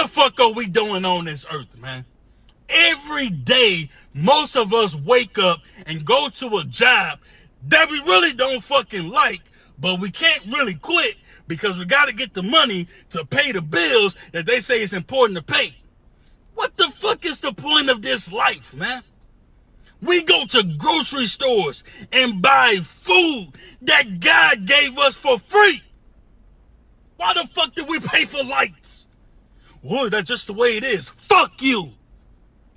the fuck are we doing on this earth, man? Every day, most of us wake up and go to a job that we really don't fucking like, but we can't really quit because we got to get the money to pay the bills that they say it's important to pay. What the fuck is the point of this life, man? We go to grocery stores and buy food that God gave us for free. Why the fuck did we pay for lights? Well, that's just the way it is. Fuck you.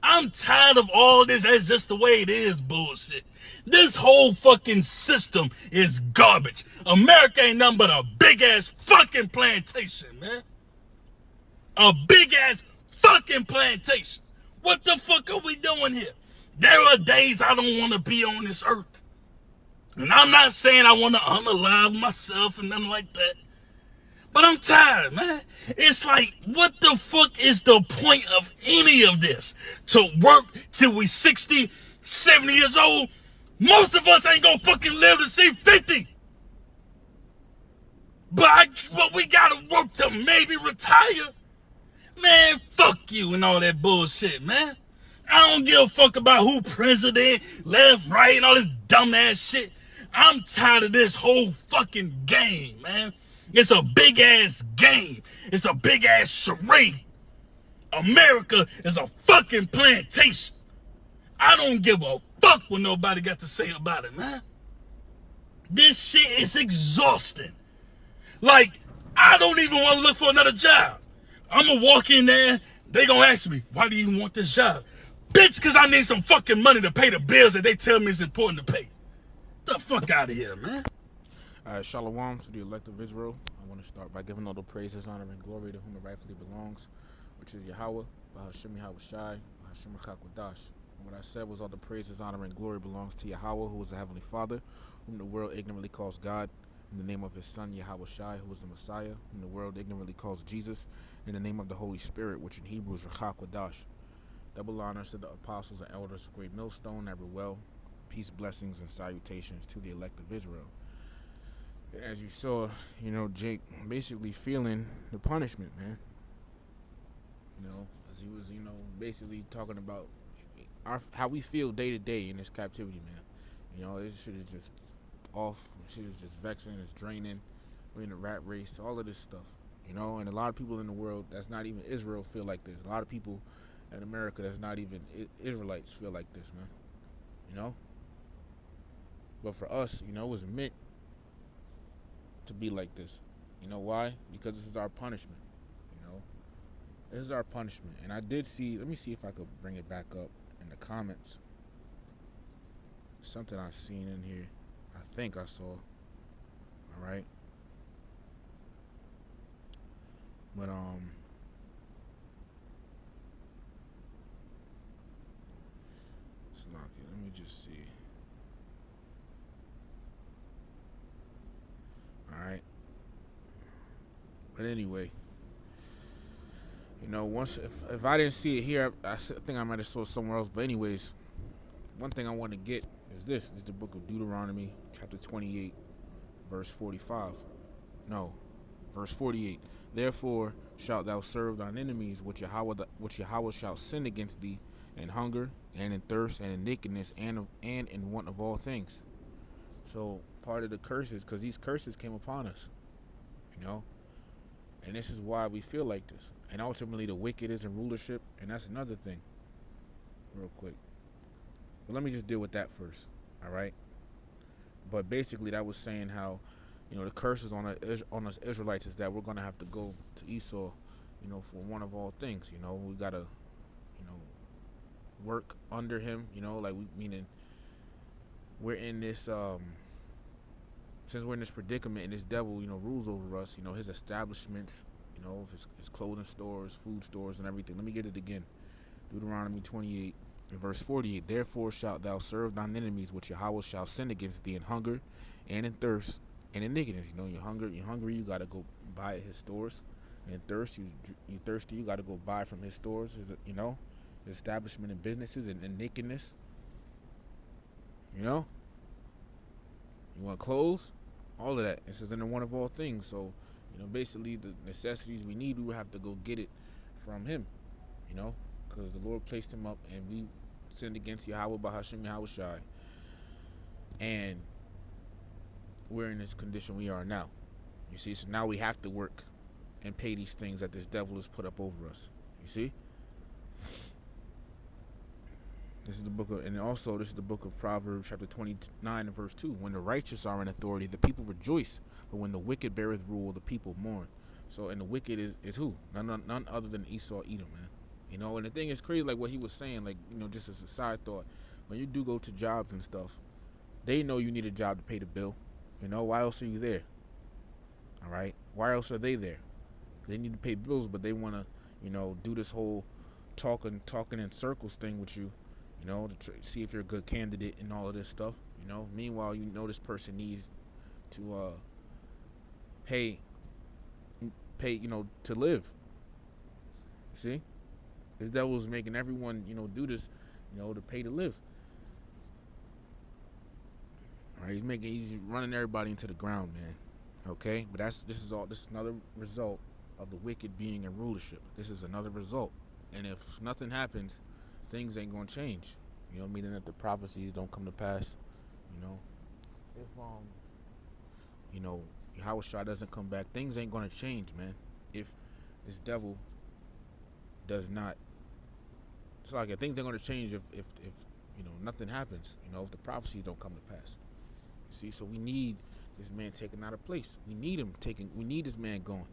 I'm tired of all this that's just the way it is bullshit. This whole fucking system is garbage. America ain't nothing but a big ass fucking plantation, man. A big ass fucking plantation. What the fuck are we doing here? There are days I don't want to be on this earth. And I'm not saying I want to unalive myself and nothing like that. But I'm tired, man. It's like, what the fuck is the point of any of this? To work till we 60, 70 years old? Most of us ain't gonna fucking live to see 50. But we gotta work to maybe retire. Man, fuck you and all that bullshit, man. I don't give a fuck about who president, left, right, and all this dumbass shit. I'm tired of this whole fucking game, man. It's a big ass game. It's a big ass charade. America is a fucking plantation. I don't give a fuck what nobody got to say about it, man. This shit is exhausting. Like, I don't even want to look for another job. I'm gonna walk in there, they gonna ask me, why do you even want this job? Bitch, because I need some fucking money to pay the bills that they tell me is important to pay. Get the fuck out of here, man. Shalom to the elect of Israel. I want to start by giving all the praises, honor, and glory to whom it rightfully belongs, which is Yahweh, Bahashim Yahweh Shai, Bahashim Rakakwadash. What I said was all the praises, honor, and glory belongs to Yahweh, who is the Heavenly Father, whom the world ignorantly calls God, in the name of his Son, Yahweh Shai, who is the Messiah, whom the world ignorantly calls Jesus, in the name of the Holy Spirit, which in Hebrew is Rakakwadash. Double honors to the apostles and elders of Great Millstone, Everwell. Peace, blessings, and salutations to the elect of Israel. As you saw, Jake basically feeling the punishment, man. As he was, basically talking about how we feel day to day in this captivity, man. This shit is just off. Shit is just vexing. It's draining. We're in a rat race. All of this stuff, and a lot of people in the world that's not even Israel feel like this. A lot of people in America that's not even Israelites feel like this, man. But for us, it was meant to be like this. You know why? Because this is our punishment. This is our punishment. And I did see, let me see if I could bring it back up in the comments. Something I seen in here. I think I saw. Alright. But let me just see. Alright. But anyway, once if I didn't see it here, I think I might have saw it somewhere else. But anyways, one thing I want to get is this. This is the book of Deuteronomy, chapter 28, verse 45. No, verse 48. Therefore shalt thou serve thine enemies, which Yahweh shall send against thee, in hunger, and in thirst, and in nakedness, and in want of all things. So part of the curses, because these curses came upon us, and this is why we feel like this. And ultimately the wicked is in rulership, and that's another thing, real quick. But let me just deal with that first, all right? But basically that was saying how, the curses on us Israelites is that we're going to have to go to Esau, for one of all things. We got to, work under him, meaning we're in this, since we're in this predicament and this devil, rules over us, his establishments, his clothing stores, food stores, and everything. Let me get it again. Deuteronomy 28, verse 48. Therefore shalt thou serve thine enemies, which Yahweh shall send against thee, in hunger, and in thirst, and in nakedness. You're hungry, you got to go buy at his stores. And in thirst, you thirsty, you got to go buy from his stores, his establishment and businesses, and nakedness. You want clothes? All of that. It says in the one of all things. So, basically the necessities we need, we will have to go get it from him, you know, because the Lord placed him up, and we sinned against Yahweh Bahashim Yahweh Shai, and we're in this condition we are now. You see, so now we have to work and pay these things that this devil has put up over us. You see? This is the book of, and also this is the book of Proverbs, chapter 29 and verse 2. When the righteous are in authority, the people rejoice, but when the wicked beareth rule, the people mourn. So, and the wicked is who? None other than Esau, Edom, man. You know, and the thing is crazy, like what he was saying, like, you know, just as a side thought, when you do go to jobs and stuff, they know you need a job to pay the bill. You know, why else are you there? All right? Why else are they there? They need to pay bills, but they want to, you know, do this whole talking in circles thing with you, you know, to see if you're a good candidate and all of this stuff, you know. Meanwhile, you know this person needs to pay, you know, to live. See? This devil's making everyone, you know, do this, you know, to pay to live. All right, he's running everybody into the ground, man. Okay? But this is another result of the wicked being in rulership. This is another result. And if nothing happens, things ain't gonna change. You know, meaning that the prophecies don't come to pass. You know, if you know, Yahweh Shai doesn't come back, things ain't gonna change, man. If this devil does not, it's like things are gonna change if you know, nothing happens. You know, if the prophecies don't come to pass. You see, so we need this man taken out of place. We need him taken. We need this man gone.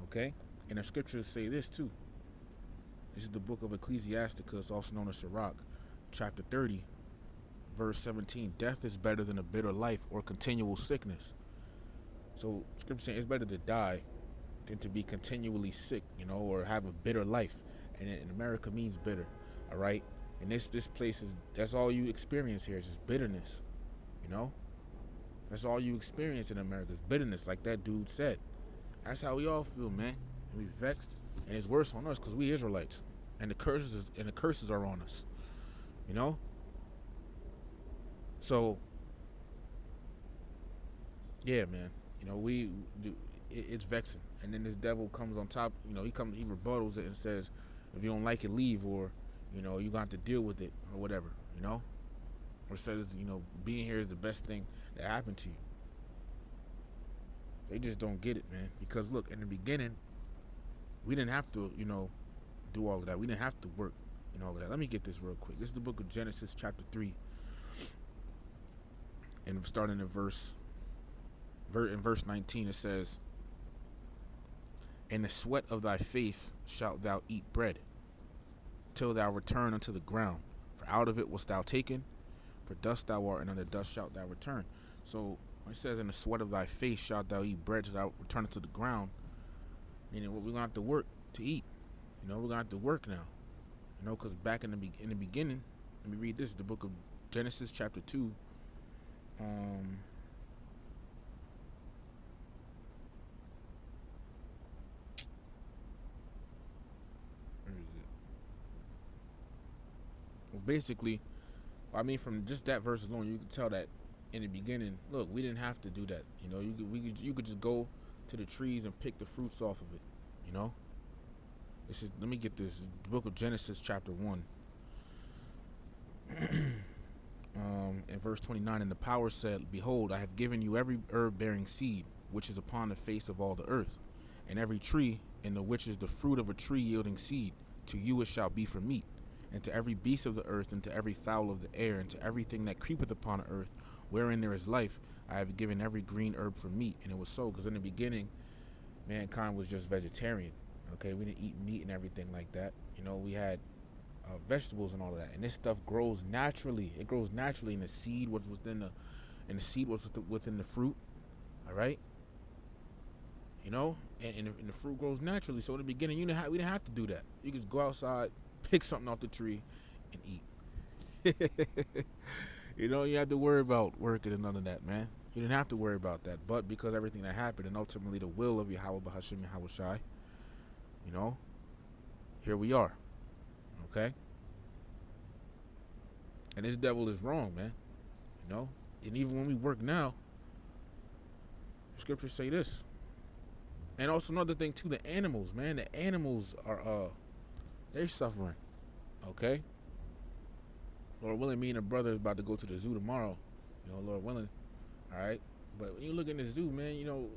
Okay, and the scriptures say this too. This is the book of Ecclesiasticus, also known as Sirach, chapter 30, verse 17. Death is better than a bitter life or continual sickness. So scripture saying it's better to die than to be continually sick, you know, or have a bitter life. And in America means bitter, all right? And this place is, that's all you experience here is just bitterness, you know? That's all you experience in America is bitterness, like that dude said. That's how we all feel, man. And we vexed. And it's worse on us because we Israelites, and the curses are on us, you know. So, yeah, man, you know it's vexing. And then this devil comes on top, you know. He rebuttals it and says, if you don't like it, leave, or you know you got to deal with it or whatever, you know. Or says, you know, being here is the best thing that happened to you. They just don't get it, man. Because look, in the beginning, we didn't have to, you know, do all of that. We didn't have to work and all of that. Let me get this real quick. This is the book of Genesis, chapter 3. And starting in verse 19, it says, in the sweat of thy face shalt thou eat bread, till thou return unto the ground. For out of it wast thou taken, for dust thou art, and unto dust shalt thou return. So when it says, in the sweat of thy face shalt thou eat bread till thou return unto the ground, meaning we're going to have to work to eat. You know, we're going to have to work now. You know, because back in the beginning, let me read this, the book of Genesis chapter 2. Where is it? Well, basically, I mean, from just that verse alone, you can tell that in the beginning, look, we didn't have to do that. You know, you could just go to the trees and pick the fruits off of it, you know. Let me get this, the book of Genesis chapter 1, in verse 29. And the power said, behold, I have given you every herb bearing seed which is upon the face of all the earth, and every tree in the which is the fruit of a tree yielding seed, to you it shall be for meat, and to every beast of the earth, and to every fowl of the air, and to everything that creepeth upon the earth, wherein there is life, I have given every green herb for meat. And it was so, because in the beginning, mankind was just vegetarian. Okay, we didn't eat meat and everything like that. You know, we had vegetables and all of that. And this stuff grows naturally. It grows naturally in the seed, what's within the fruit. All right. You know, and the fruit grows naturally. So in the beginning, we didn't have to do that. You could go outside, pick something off the tree, and eat. You know, you have to worry about working and none of that, man. You didn't have to worry about that. But because everything that happened, and ultimately the will of Yahweh Bahashim Yahweh Shai, you know, here we are. Okay? And this devil is wrong, man. You know? And even when we work now, the scriptures say this. And also another thing too, the animals, man. The animals are they're suffering. Okay? Lord willing, me and a brother is about to go to the zoo tomorrow. You know, Lord willing. Alright? But when you look in the zoo, man, you know,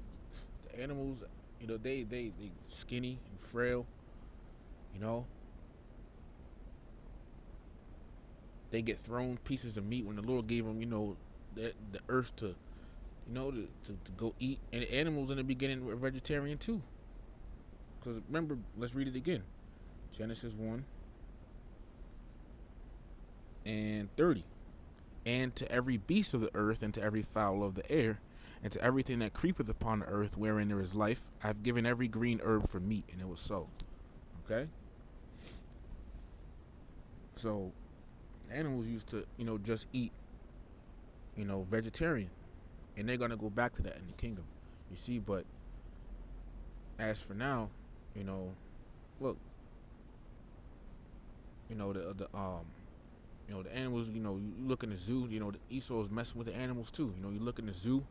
the animals, you know, they skinny and frail, you know. They get thrown pieces of meat when the Lord gave them, you know, the earth to, you know, to go eat. And the animals in the beginning were vegetarian too. Because remember, let's read it again. Genesis 1:30. And to every beast of the earth, and to every fowl of the air, and to everything that creepeth upon the earth wherein there is life, I have given every green herb for meat. And it was so. Okay? So animals used to, you know, just eat, you know, vegetarian, and they're gonna go back to that in the kingdom, you see. But as for now, you know, look, you know, you know, the animals, you know, you look in the zoo, you know, the Esau is messing with the animals too. You know, you look in the zoo,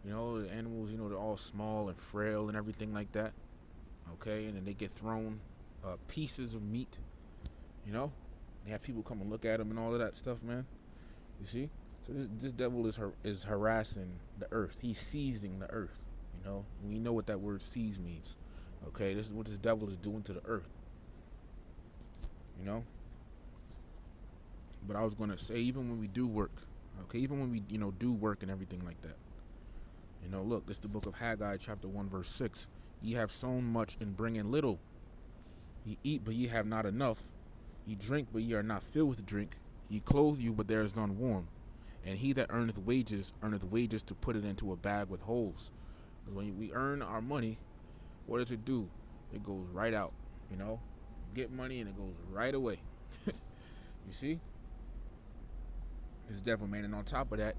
you know, the animals, you know, they're all small and frail and everything like that. Okay, and then they get thrown pieces of meat, you know. They have people come and look at them and all of that stuff, man. You see? So this devil is harassing the earth. He's seizing the earth, you know. We know what that word seize means. Okay, this is what this devil is doing to the earth, you know. But I was going to say, even when we do work, okay, even when we, you know, do work and everything like that, you know, look, this is the book of Haggai, chapter 1:6. Ye have sown much and bring in little. Ye eat, but ye have not enough. Ye drink, but ye are not filled with drink. Ye clothe you, but there is none warm. And he that earneth wages to put it into a bag with holes. Because when we earn our money, what does it do? It goes right out, you know. You get money and it goes right away. You see? This devil, man. And on top of that,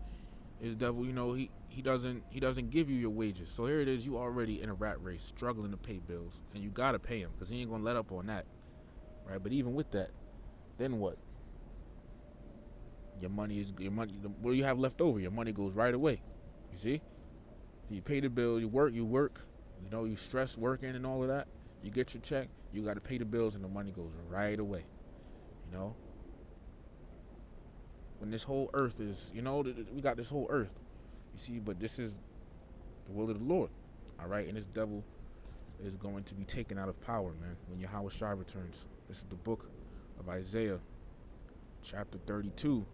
this devil, you know, he doesn't give you your wages. So here it is, you already in a rat race, struggling to pay bills. And you got to pay him, because he ain't going to let up on that. Right? But even with that, then what? Your money, what do you have left over? Your money goes right away. You see? You pay the bill, you work, you know, you stress working and all of that. You get your check, you got to pay the bills, and the money goes right away. You know? When this whole earth is, you know, we got this whole earth. You see, but this is the will of the Lord. All right? And this devil is going to be taken out of power, man, when Yahweh Shai returns. This is the book of Isaiah, chapter 32,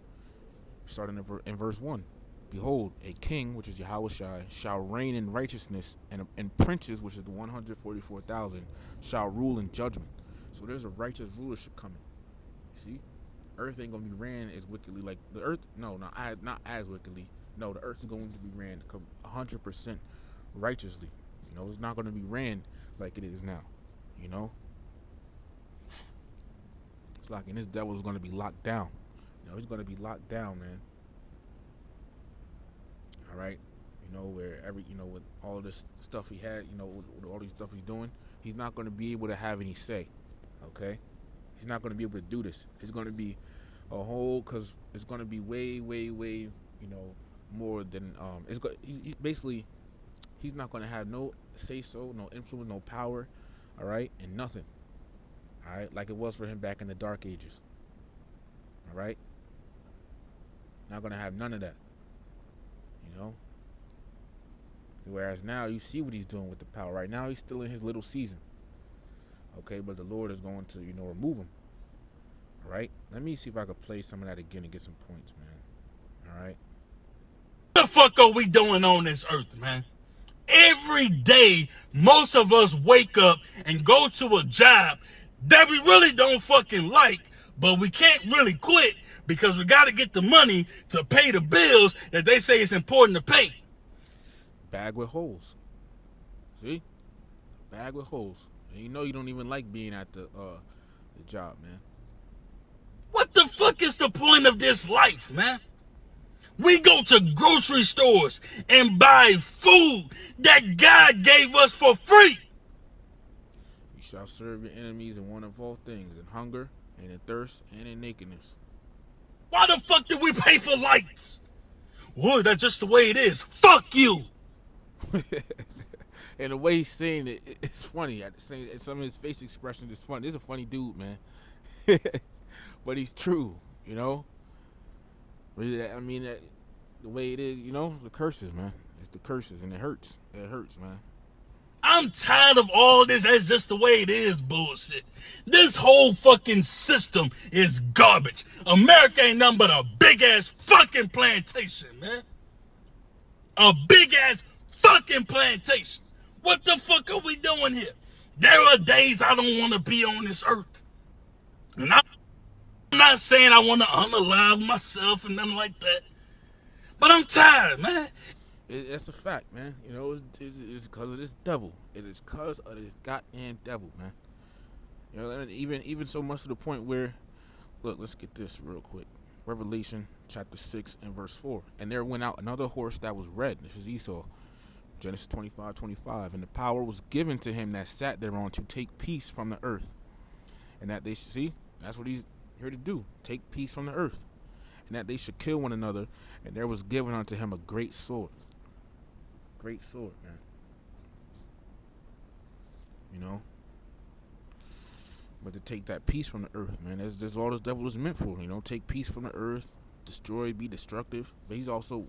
starting in verse 1. Behold, a king, which is Yahweh Shai, shall reign in righteousness, and princes, which is the 144,000, shall rule in judgment. So there's a righteous rulership coming. You see? Earth ain't going to be ran as wickedly like the earth. No, not as wickedly. No, the earth is going to be ran 100% righteously. You know, it's not going to be ran like it is now. You know? It's like, and this devil is going to be locked down. You know, he's going to be locked down, man. All right? You know, with all this stuff he had, you know, with all these stuff he's doing, he's not going to be able to have any say. Okay? He's not going to be able to do this. It's going to be a whole, because it's going to be way, you know, more than, basically, he's not going to have no say-so, no influence, no power, all right, and nothing. All right, like it was for him back in the Dark Ages. All right? Not going to have none of that. You know? Whereas now you see what he's doing with the power. Right now he's still in his little season. Okay, but the Lord is going to, you know, remove him. All right? Let me see if I can play some of that again and get some points, man. All right? What the fuck are we doing on this earth, man? Every day, most of us wake up and go to a job that we really don't fucking like, but we can't really quit because we got to get the money to pay the bills that they say it's important to pay. Bag with holes. See? Bag with holes. And you know you don't even like being at the job, man. What the fuck is the point of this life, man? We go to grocery stores and buy food that God gave us for free. You shall serve your enemies in one of all things, in hunger, and in thirst, and in nakedness. Why the fuck did we pay for lights? Well, that's just the way it is. Fuck you. And the way he's saying it, it's funny. At the same, some of his face expressions is funny. This is a funny dude, man. But he's true, you know. I mean, the way it is, you know, the curses, man. It's the curses, and it hurts. It hurts, man. I'm tired of all this. That's just the way it is bullshit. This whole fucking system is garbage. America ain't nothing but a big ass fucking plantation, man. A big ass fucking plantation. What the fuck are we doing here? There are days I don't want to be on this earth. And I'm not saying I want to unalive myself and nothing like that. But I'm tired, man. That's a fact, man. You know, it's because of this devil. It is because of this goddamn devil, man. You know, and even so much to the point where, look, let's get this real quick. Revelation chapter 6 and verse 4. And there went out another horse that was red. This is Esau. Genesis 25:25. And the power was given to him that sat thereon to take peace from the earth. And that they should, see, that's what he's here to do. Take peace from the earth. And that they should kill one another. And there was given unto him a great sword. Great sword, man. You know? But to take that peace from the earth, man, that's all this devil is meant for. You know, take peace from the earth, destroy, be destructive. But he's also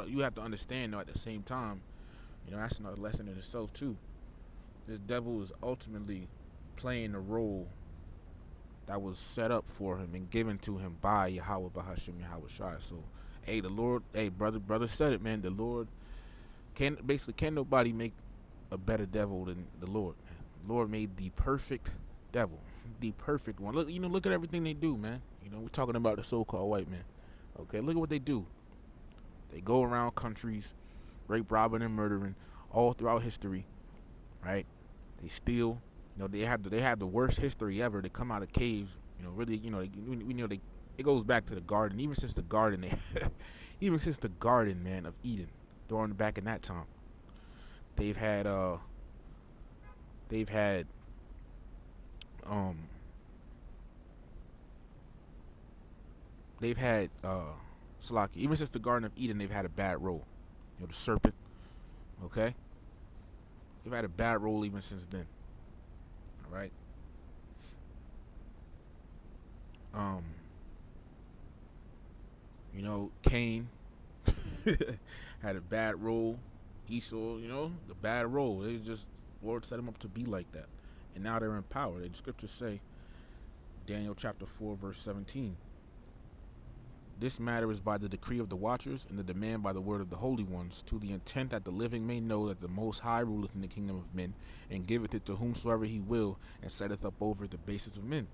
you have to understand, though, at the same time, you know, that's another lesson in itself too. This devil is ultimately playing the role that was set up for him and given to him by Yahweh Bahashim Yahweh Shai. So, hey, the Lord, hey, brother said it, man. The Lord can nobody make a better devil than the Lord, man. The Lord made the perfect devil, the perfect one. Look at everything they do, man. You know, we're talking about the so-called white man. Okay, look at what they do. They go around countries, rape, robbing, and murdering all throughout history, right? They steal. You know, they have the worst history ever. They come out of caves. You know, really, you know, it goes back to the garden. Even since the garden, man, of Eden, during back in that time, they've had Salaki. Even since the Garden of Eden, they've had a bad role. You know, the serpent. Okay, they've had a bad role even since then. All right. You know, Cain had a bad role. Esau, you know, the bad role. They just, Lord set them up to be like that, and now they're in power. The scriptures say, Daniel chapter 4 verse 17. This matter is by the decree of the watchers, and the demand by the word of the holy ones, to the intent that the living may know that the Most High ruleth in the kingdom of men, and giveth it to whomsoever he will, and setteth up over it the basis of men.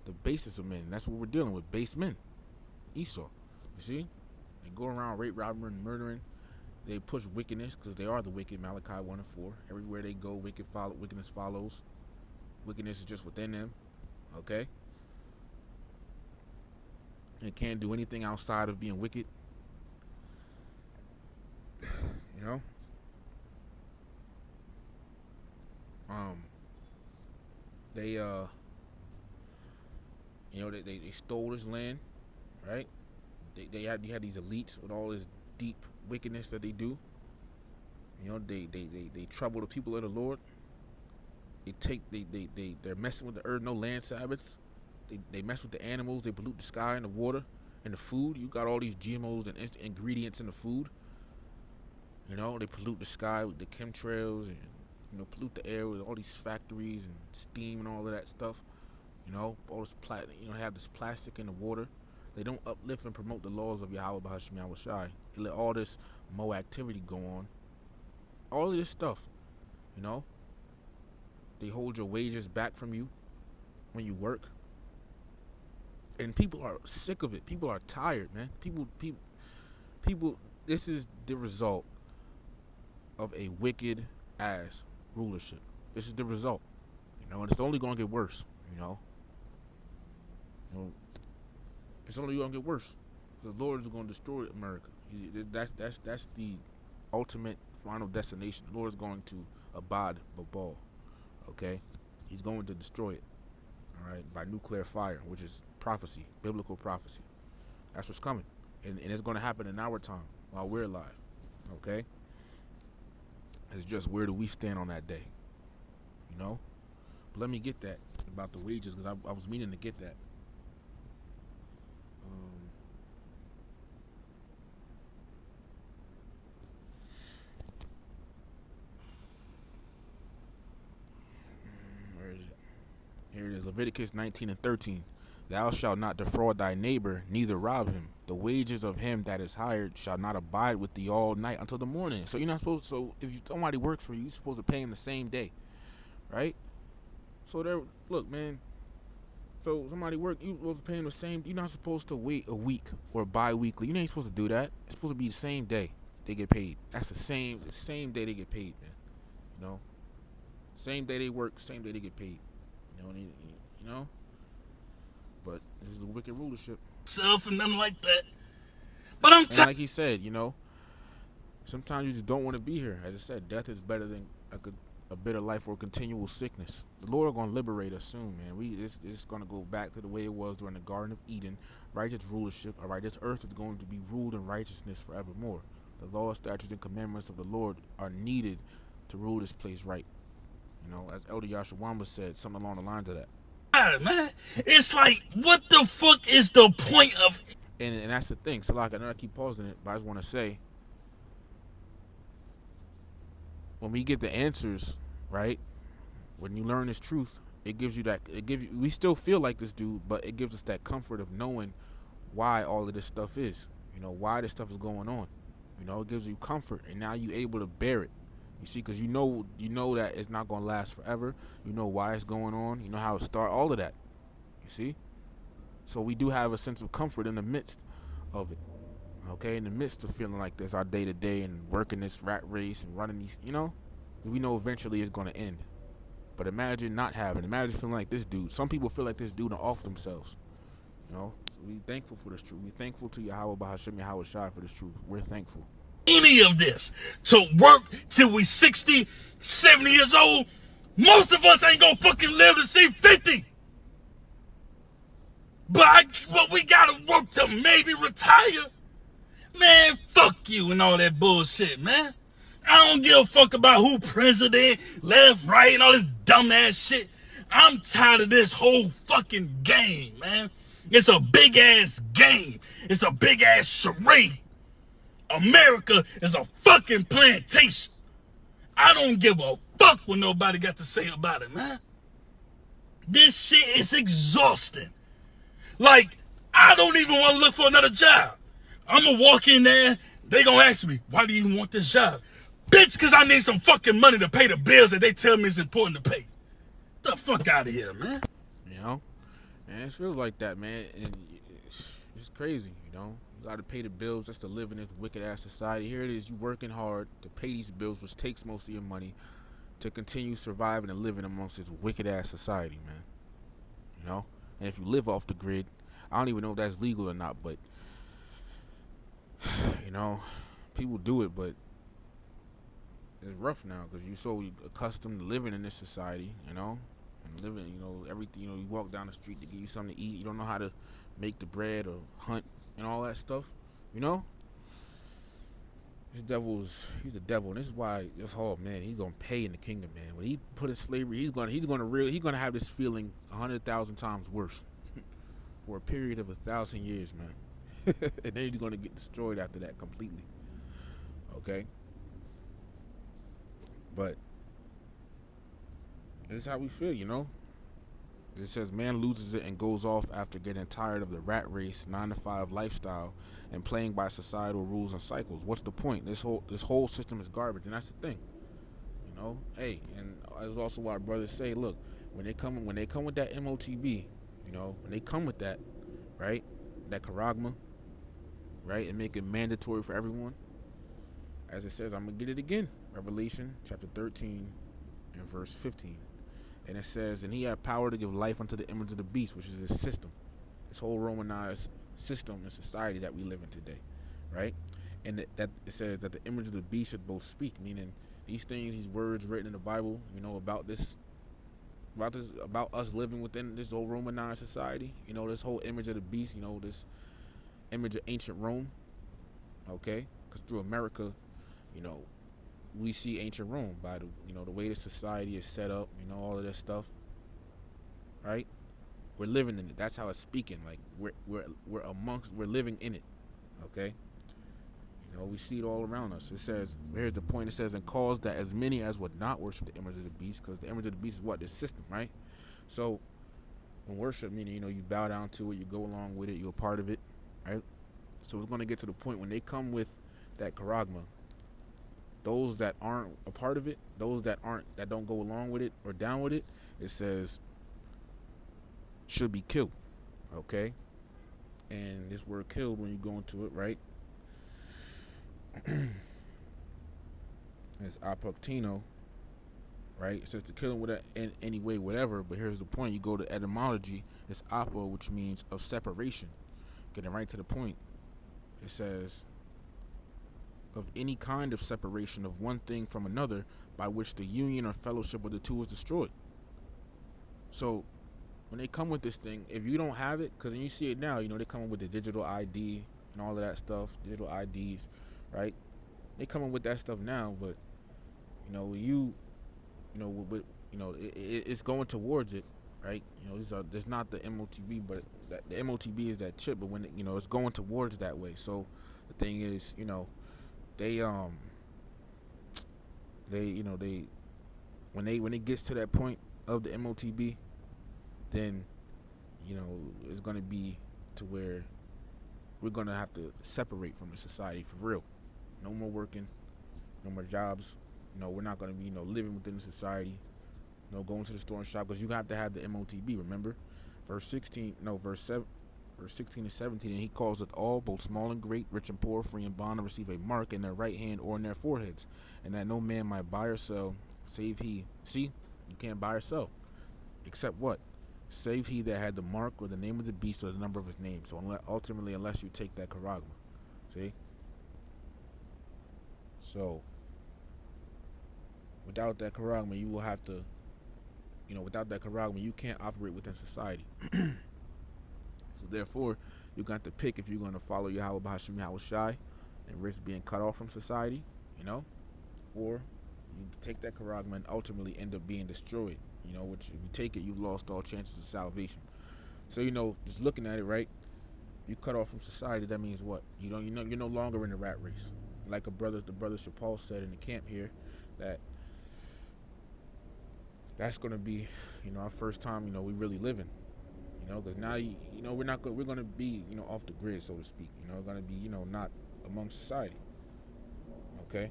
The basis of men. And that's what we're dealing with. Base men. Esau. You see? They go around rape, robbing, and murdering. They push wickedness, because they are the wicked. Malachi 1 and 4. Everywhere they go, wickedness follows. Wickedness is just within them. Okay? And can't do anything outside of being wicked. You know? They stole this land, right? You had these elites with all this deep wickedness that they do. You know, they trouble the people of the Lord. They're messing with the earth, no land Sabbaths. They mess with the animals. They pollute the sky and the water and the food. You got all these GMOs and ingredients in the food. You know, they pollute the sky with the chemtrails and, you know, pollute the air with all these factories and steam and all of that stuff. You know, all this have this plastic in the water. They don't uplift and promote the laws of Yahweh Bahashim Yahweh Shai. They let all this Mo activity go on. All of this stuff, you know. They hold your wages back from you when you work. And people are sick of it. People are tired, man. People, this is the result of a wicked ass rulership. This is the result. You know, and it's only going to get worse, you know. It's only going to get worse. The Lord is going to destroy America. That's the ultimate final destination. The Lord is going to abad Babal. Okay? He's going to destroy it. All right? By nuclear fire, which is prophecy, biblical prophecy. That's what's coming. And it's going to happen in our time while we're alive. Okay? It's just where do we stand on that day, you know? But let me get that about the wages because I was meaning to get that. Where is it? Here it is, Leviticus 19:13. Thou shalt not defraud thy neighbor, neither rob him. The wages of him that is hired shall not abide with thee all night until the morning. So you're not supposed. So if somebody works for you, you're supposed to pay him the same day, right? So there, look, man. So somebody work, you supposed to pay him the same. You're not supposed to wait a week or bi-weekly. You ain't supposed to do that. It's supposed to be the same day they get paid. That's the same day they get paid, man. You know, same day they work, same day they get paid. You know. But this is the wicked rulership. Self and nothing like that. But I'm like he said, sometimes you just don't want to be here. As I said, death is better than a bitter life or continual sickness. The Lord is going to liberate us soon, man. It's going to go back to the way it was during the Garden of Eden. Righteous rulership. All right, this earth is going to be ruled in righteousness forevermore. The law, statutes, and commandments of the Lord are needed to rule this place right. As Elder Yashawamba said, something along the lines of that. Man, it's like, what the fuck is the point of? And that's the thing. So like, I know I keep pausing it, but I just want to say, when we get the answers, right? When you learn this truth, it gives you that. We still feel like this dude, but it gives us that comfort of knowing why all of this stuff is. Why this stuff is going on. It gives you comfort, and now you're able to bear it. You see, because you know that it's not going to last forever. You know why it's going on. You know how it started. All of that. You see? So we do have a sense of comfort in the midst of it. Okay? In the midst of feeling like this, our day-to-day and working this rat race and running these, we know eventually it's going to end. But imagine not having. Imagine feeling like this dude. Some people feel like this dude are off themselves. So we thankful for this truth. We thankful to Yahweh Bahasham Yahweh Shai for this truth. We're thankful. Any of this to work till we 60, 70 years old. Most of us ain't gonna fucking live to see 50. But we gotta work to maybe retire. Man, fuck you and all that bullshit, man. I don't give a fuck about who president, left, right, and all this dumbass shit. I'm tired of this whole fucking game, man. It's a big ass game. It's a big ass charade. America is a fucking plantation. I don't give a fuck what nobody got to say about it, man. This shit is exhausting. Like, I don't even want to look for another job. I'm gonna walk in there, they gonna ask me, why do you even want this job? Bitch, because I need some fucking money to pay the bills that they tell me is important to pay. Get the fuck out of here, man. And it feels like that, man. And it's crazy, You got to pay the bills just to live in this wicked ass society. Here it is, you working hard to pay these bills, which takes most of your money to continue surviving and living amongst this wicked ass society, man. And if you live off the grid, I don't even know if that's legal or not, but people do it, but it's rough now because you're so accustomed to living in this society, and living, everything, you walk down the street to give you something to eat. You don't know how to make the bread or hunt and all that stuff, This devil's, he's a devil, and this is why this whole man, he's gonna pay in the kingdom, man. When he put in slavery, he's gonna have this feeling 100,000 times worse for a period of 1,000 years, man. And then he's gonna get destroyed after that completely. Okay, but this is how we feel, It says man loses it and goes off after getting tired of the rat race, 9-to-5 lifestyle, and playing by societal rules and cycles. What's the point? This whole system is garbage, and that's the thing. Hey, and that's also why brothers say, look, when they come with that MOTB, when they come with that, right, that charagma, right, and make it mandatory for everyone, as it says, I'm gonna get it again. Revelation chapter 13 and verse 15. And it says, and he had power to give life unto the image of the beast, which is his system, this whole Romanized system and society that we live in today, right? And that it says that the image of the beast should both speak, meaning these things, these words written in the Bible, about us living within this whole Romanized society, this whole image of the beast, this image of ancient Rome, okay? Because through America, we see ancient Rome by the the way the society is set up, all of this stuff, right? We're living in it. That's how it's speaking. Like we're living in it. Okay? We see it all around us. It says, here's the point. It says, and calls that as many as would not worship the image of the beast, because the image of the beast is what? This system, right? So when worship, meaning, you bow down to it, you go along with it, you're a part of it, right? So it's going to get to the point when they come with that charagma, those that aren't a part of it, those that don't go along with it or down with it, it says should be killed. Okay? And this word killed, when you go into it, right? It's apoktino, right? It says to kill him with in any way, whatever. But here's the point: you go to etymology. It's apo, which means of separation. Getting right to the point. It says of any kind of separation of one thing from another, by which the union or fellowship of the two is destroyed. So when they come with this thing, if you don't have it, because you see it now, they come with the digital ID and all of that stuff, digital IDs, right? They coming with that stuff now, but it's going towards it, right? There's not the MOTB, but the MOTB is that chip, but when it's going towards that way. So the thing is, they when it gets to that point of the MOTB, then it's gonna be to where we're gonna have to separate from the society for real. No more working, no more jobs. We're not gonna be living within the society. Going to the store and shop, because you have to have the MOTB. Remember, verse 16 and 17, and he calls it all, both small and great, rich and poor, free and bond, to receive a mark in their right hand or in their foreheads, and that no man might buy or sell, save he. See, you can't buy or sell, except what? Save he that had the mark or the name of the beast or the number of his name. So ultimately, unless you take that charagma. See? So without that charagma, you will have to, without that charagma, you can't operate within society. So therefore, you got to pick if you're going to follow Yahweh B'Hashem Yahweh Shai and risk being cut off from society, or you take that charagma and ultimately end up being destroyed. Which if you take it, you've lost all chances of salvation. So just looking at it, right? You cut off from society. That means what? You're no longer in the rat race. Like the brother Shapal said in the camp here, that's going to be, our first time, we really living. Because now we're going to be off the grid, so to speak. We're going to be not among society. Okay.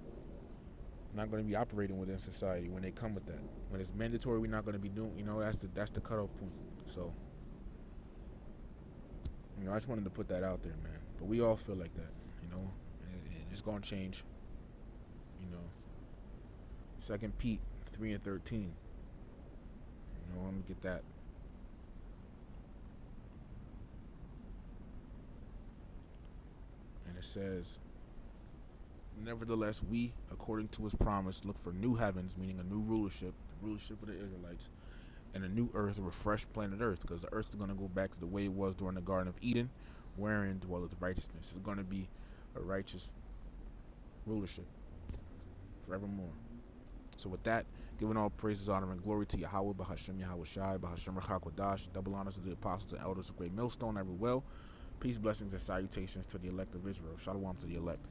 Not going to be operating within society when they come with that. When it's mandatory, we're not going to be doing. That's the cutoff point. So, I just wanted to put that out there, man. But we all feel like that, and it's going to change. 2 Pete 3 and 13. Let me get that. And it says, nevertheless, we, according to his promise, look for new heavens, meaning a new rulership, the rulership of the Israelites, and a new earth, a refreshed planet Earth, because the earth is going to go back to the way it was during the Garden of Eden, wherein dwelleth righteousness. It's going to be a righteous rulership forevermore. So with that, giving all praises, honor, and glory to Yahweh, B'Hashem Yahweh Shai, B'Hashem Rachakodash, double honors to the apostles and elders of Great Millstone, every well. Peace, blessings, and salutations to the elect of Israel. Shalom to the elect.